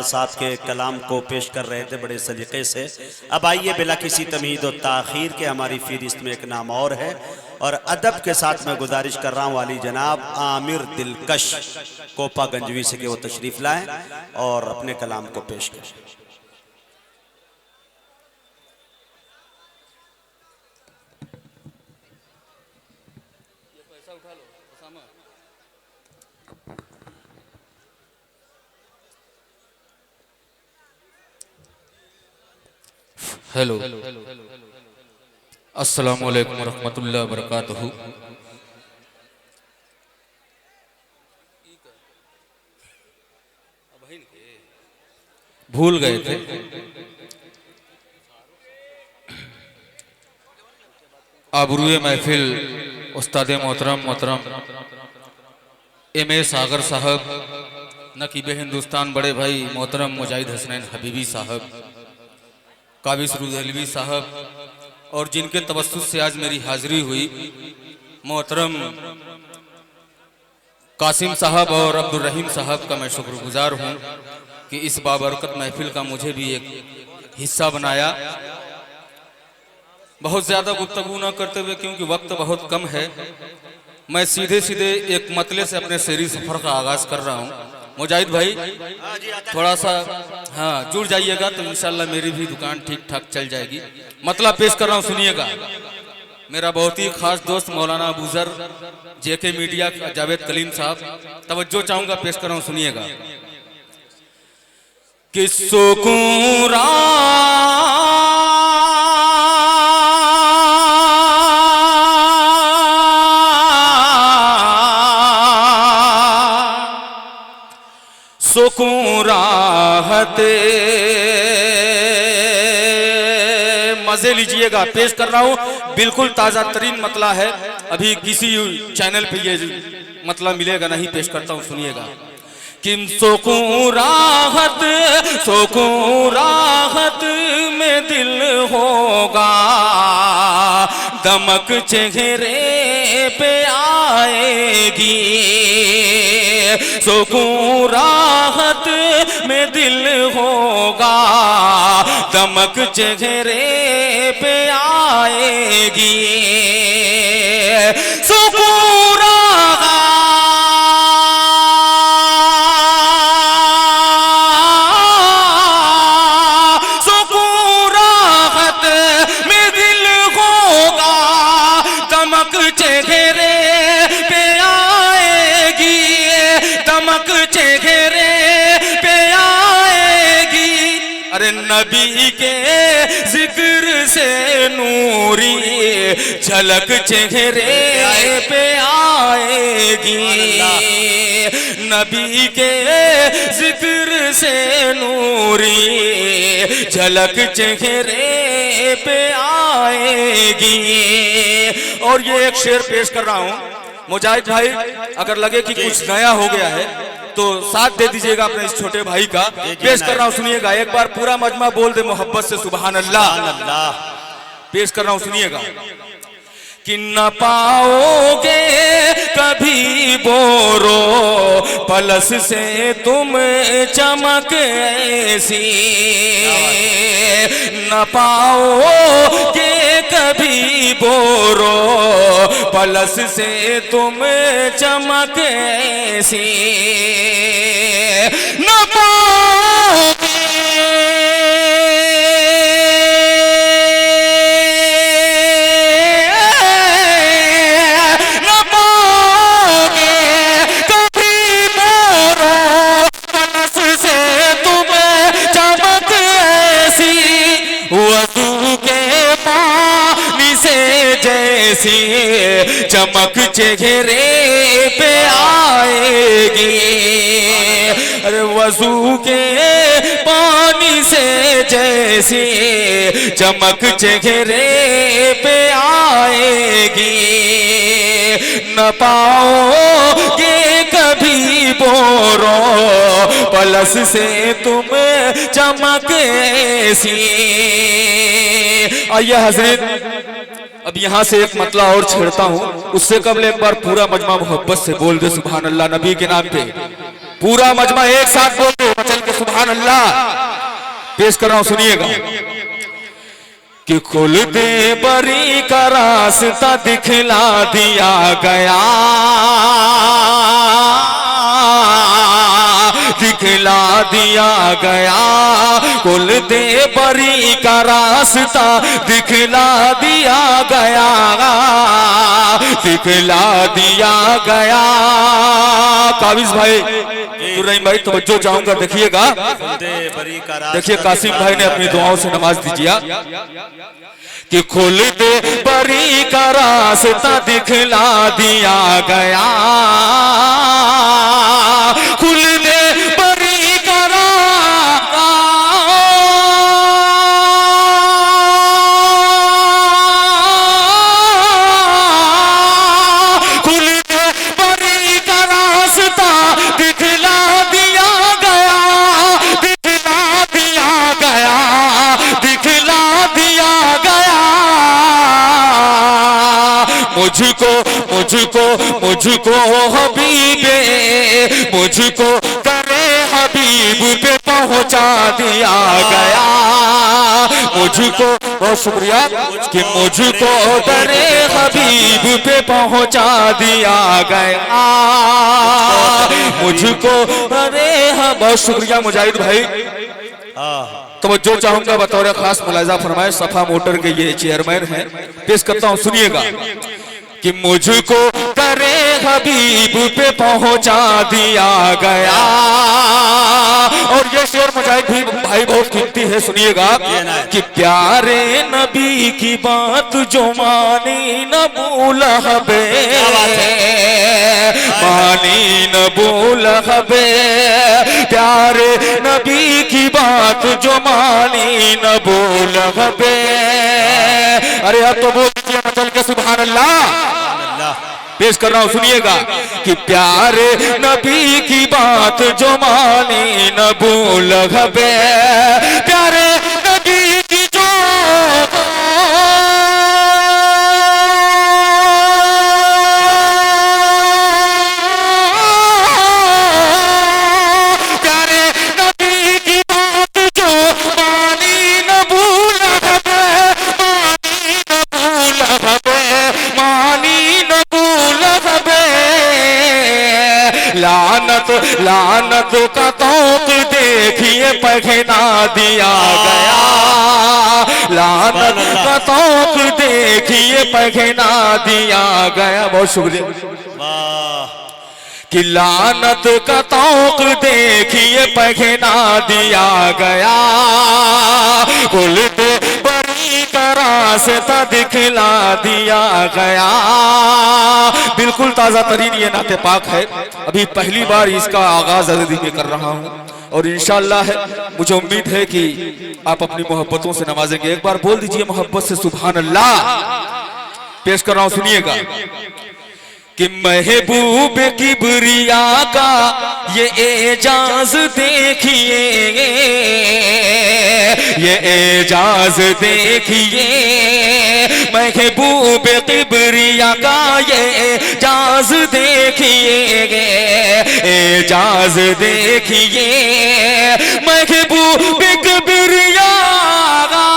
साहब के कलाम को पेश कर रहे थे बड़े सलीके से। अब आइए बिला किसी तमीद और ताख़ीर के हमारी फ़हरिस्त में एक नाम और है, और अदब के साथ मैं गुजारिश कर रहा हूँ वाली जनाब आमिर दिलकश कोपा गंजवी से कि वो तशरीफ़ लाएँ और अपने कलाम को पेश करें। हेलो, अस्सलामु अलैकुम रहमतुल्लाहि व बरकातहू। भूल गए थे। आबरूए महफिल उस्ताद मोहतरम M.A. सागर साहब, नकीबे हिंदुस्तान बड़े भाई मोहतरम मुजाहिद हसनैन हबीबी साहब, काबिस रुदलवी साहब, और जिनके तवस्सुस से आज मेरी हाजिरी हुई मोहतरम कासिम साहब और अब्दुल रहीम साहब का मैं शुक्रगुजार हूँ कि इस बाबरकत महफिल का मुझे भी एक हिस्सा बनाया। बहुत ज़्यादा गुफ्तगू न करते हुए, क्योंकि वक्त बहुत कम है, मैं सीधे सीधे एक मतले से अपने शेरी सफ़र का आगाज़ कर रहा हूँ। मुजाहिद भाई थोड़ा सा जुड़ जाइएगा तो इंशाल्लाह मेरी भी दुकान ठीक ठाक चल जाएगी। मतलब पेश कर रहा हूँ, सुनिएगा। मेरा बहुत ही खास दोस्त मौलाना अबूजर JK मीडिया का जावेद कलीम साहब, तवज्जो चाहूंगा, पेश कर रहा हूँ, सुनिएगा। कि सुकून सुकून राहत, मजे लीजिएगा, पेश कर रहा हूँ। बिल्कुल ताज़ा तरीन मतला है, अभी किसी चैनल पे ये मतला मिलेगा नहीं, पेश करता हूँ, सुनिएगा। कि सुकून राहत में दिल होगा, दमक चेहरे पे आएगी। सुकून राहत में दिल होगा, दमक चेहरे पे आएगी। सुकून राहत में दिल होगा, दमक चेहरे पे आएगी, दमक चेहरे पे आएगी। अरे नबी के जिक्र से नूरी झलक चेहरे पे आएगी। नबी के जिक्र से नूरी झलक चेहरे पे आएगी। और ये एक शेर पेश कर रहा हूँ मुजाहिद भाई, अगर लगे कि कुछ नया हो गया है तो साथ दे दीजिएगा अपने इस छोटे भाई का। पेश कर रहा हूँ, सुनिएगा। एक बार पूरा मजमा बोल दे मोहब्बत से सुभान अल्लाह। पेश कर रहा हूँ, सुनिएगा। कि न पाओगे कभी बोरो पलस से तुम चमक ऐसी, न पाओगे कभी बोरो पलस से तुम चमक ऐसी, न पाओगे चमक चेहरे पे आएगी। अरे वजू के पानी से जैसी चमक चेहरे पे आएगी। न पाओगे कभी बोरो पलस से तुम चमक ऐसी। आइए हजरत, अब यहाँ से एक मतला और छेड़ता हूँ, उससे कबल एक बार पूरा मजमा मोहब्बत से बोल दे सुभान अल्लाह। नबी के नाम पे पूरा मजमा एक साथ बोल दो, चल के तो सुभान अल्लाह। पेश कर रहा हूं, सुनिएगा कि खुल दे बरी का रास्ता दिखला दिया गया, दिखला दिया गया, कुल दे बरी का रास्ता दिखला दिया गया, दिखला दिया गया। काबिज भाई, रहीम भाई तवज्जो चाहूंगा, देखिएगा, देखिए कासिम भाई ने अपनी दुआओं से नमाज दीजिए कि खुल दे बरी का रास्ता दिखला दिया गया, खुल दे बरी का रास्ता, खुल दे बरी का रास्ता दिखला दिया गया, दिखला दिया गया, दिखला दिया गया। मुझको मुझको मुझको हबीबे, मुझको करे हबीब पे पहुंचा दिया गया, मुझको, बहुत शुक्रिया, कि मुझको करे हबीब पे पहुंचा दिया गया, मुझको करे, बहुत शुक्रिया मुजाहिद भाई। तो जो चाहूंगा बतौर खास मुलाजा फरमाए, सफा मोटर के ये चेयरमैन हैं, पेश करता हूं, सुनिएगा कि मुझको करे हबीब पे पहुंचा दिया गया। और ये शेर मुजाहिद भी भाई बहुत कीमती है, सुनिएगा कि प्यारे नबी की बात जो मानी न भूल हबे, मानी न भूल हबे, प्यारे नबी की बात जो मानी न भूल हबे। अरे अब तो बोल दीजिए ना चल के सुभान अल्लाह। पेश कर रहा हूं, सुनिएगा कि प्यारे नबी की बात जो मानी न भूल हबे, प्यारे नबी की जो, प्यारे नबी की बात जो मानी न भूल हबे, मानी न भूल हबे, मानी न भूल हबे। लानत लानत का तौक देखिए पहना दिया गया, लानत का तौक देखिए पहना दिया गया। बहुत शुक्रिया कि लानत का तौक देखिए पहना दिया गया, कुल दे बरी का रास्ता दिखला दिया गया। बिल्कुल ताजा तरीन ये नाते पाक है, अभी पहली बार इसका आगाज अज़दी में कर रहा हूँ और इंशाअल्लाह है, मुझे उम्मीद है कि आप अपनी मोहब्बतों से नवाजेंगे। एक बार बोल दीजिए मोहब्बत से सुभान अल्लाह। पेश कर रहा हूं, सुनिएगा कि महबूब किबरिया का ये एजाज देखिए, ये एजाज देखिए, महबूब किबरिया का ये एजाज देखिए, एजाज देखिए, महबूब किबरिया का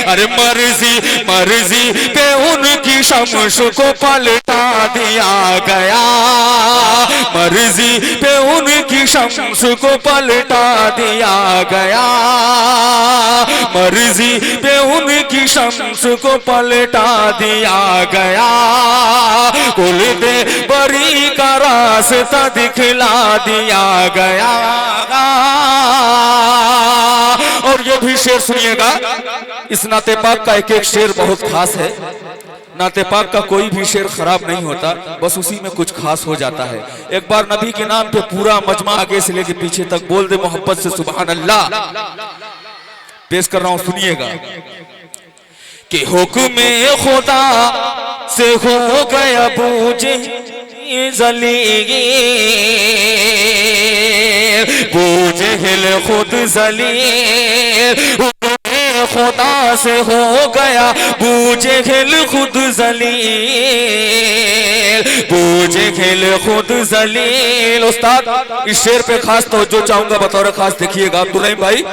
अरे मर्जी मर्जी पे उनकी शम्स को पलटा दिया गया, मर्जी पे उनकी शम्स को पलटा दिया गया, मर्जी पे उनकी शम्स को पलटा दिया गया, कुल दे बरी का रास्ता दिखला दिया गया। और ये भी शेर सुनिएगा, इस नाते पाक का एक एक शेर बहुत खास है। नाते पाक का कोई भी शेर खराब नहीं होता, बस उसी में कुछ खास हो जाता है। एक बार नबी के नाम पे पूरा मजमा आगे से लेके पीछे तक बोल दे मोहब्बत से सुभान अल्लाह। पेश कर रहा हूं, सुनिएगा कि हुक्म खुदा से हो गया बूझे जलील, बूझे हिल खुद जलील, खुदा से हो गया बूझे हिल खुद जलील, बूझे हिल खुद जलील। उस्ताद इस शेर पे खास तवज्जो चाहूंगा बतौर खास, देखिएगा अब्दुल भाई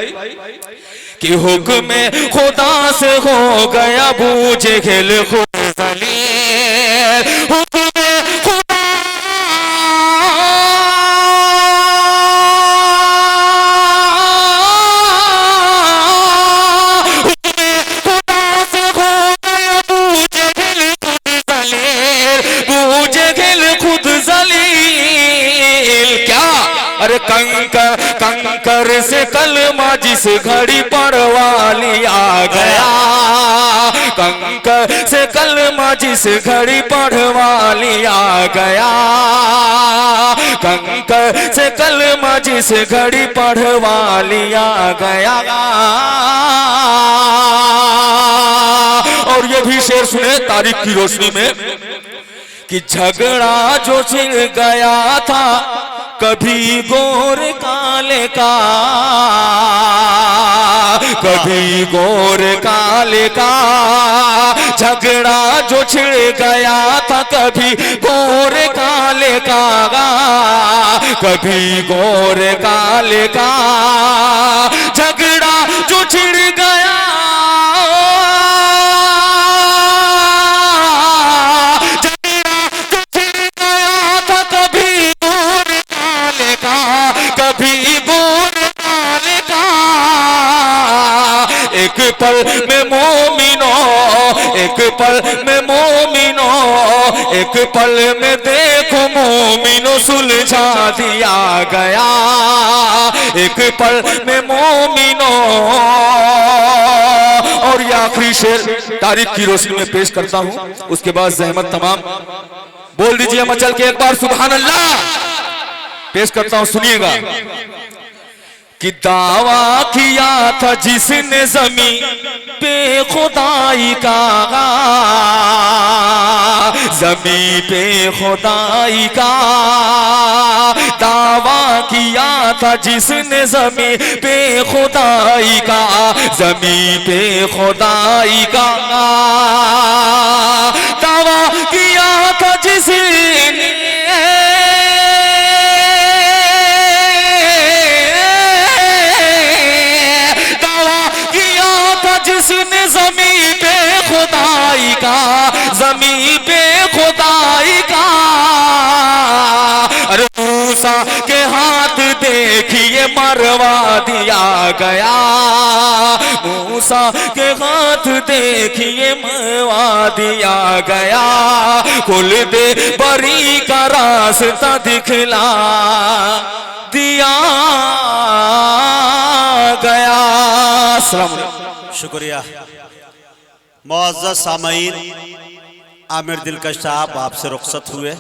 कि हुक्म खुदा से हो गया बूझे हिल खुद जलील, हुक्म खुदा कंकर से कलमा जिस घड़ी पढ़वा लिया गया, कंकर से कलमा जिस घड़ी पढ़वा लिया गया, कंकर से कलमा जिस घड़ी पढ़वा लिया गया। और ये भी शेर सुने तारीख की रोशनी में कि झगड़ा जो छिड़ गया था कभी गोर काले का, कभी गोर काले का, झगड़ा जो छिड़ गया था कभी गोर काले का, कभी गोर काले का, झगड़ा जो छिड़ गया, कभी गोर काले का, एक पल में मोमिनो, एक पल में मोमिनो, एक पल में देखो मोमिनो सुलझा दिया गया, एक पल में मोमिनो। और ये आखिरी शेर तारीख की रोशनी में पेश करता हूं, उसके बाद जहमत तमाम बोल दीजिए मचल के एक बार सुभान अल्लाह। पेश करता हूं, सुनिएगा कि दावा किया था जिसने ज़मीं पे खुदाई का, ज़मीं पे खुदाई का, दावा किया था जिसने ज़मीं पे खुदाई का, ज़मीं पे खुदाई का, दावा किया था जिसने, जिसने ज़मीं पे खुदाई का, ज़मीं पे खुदाई का। अरे मूसा के हाथ देखिए मरवा दिया गया, मूसा के हाथ देखिए मरवा दिया गया, कुल दे बरी का रास्ता दिखला दिया गया। अस्सलाम वालेकुम। शुक्रिया मुअज़्ज़ज़ सामईन, आमिर दिलकश साहब आपसे रुखसत हुए।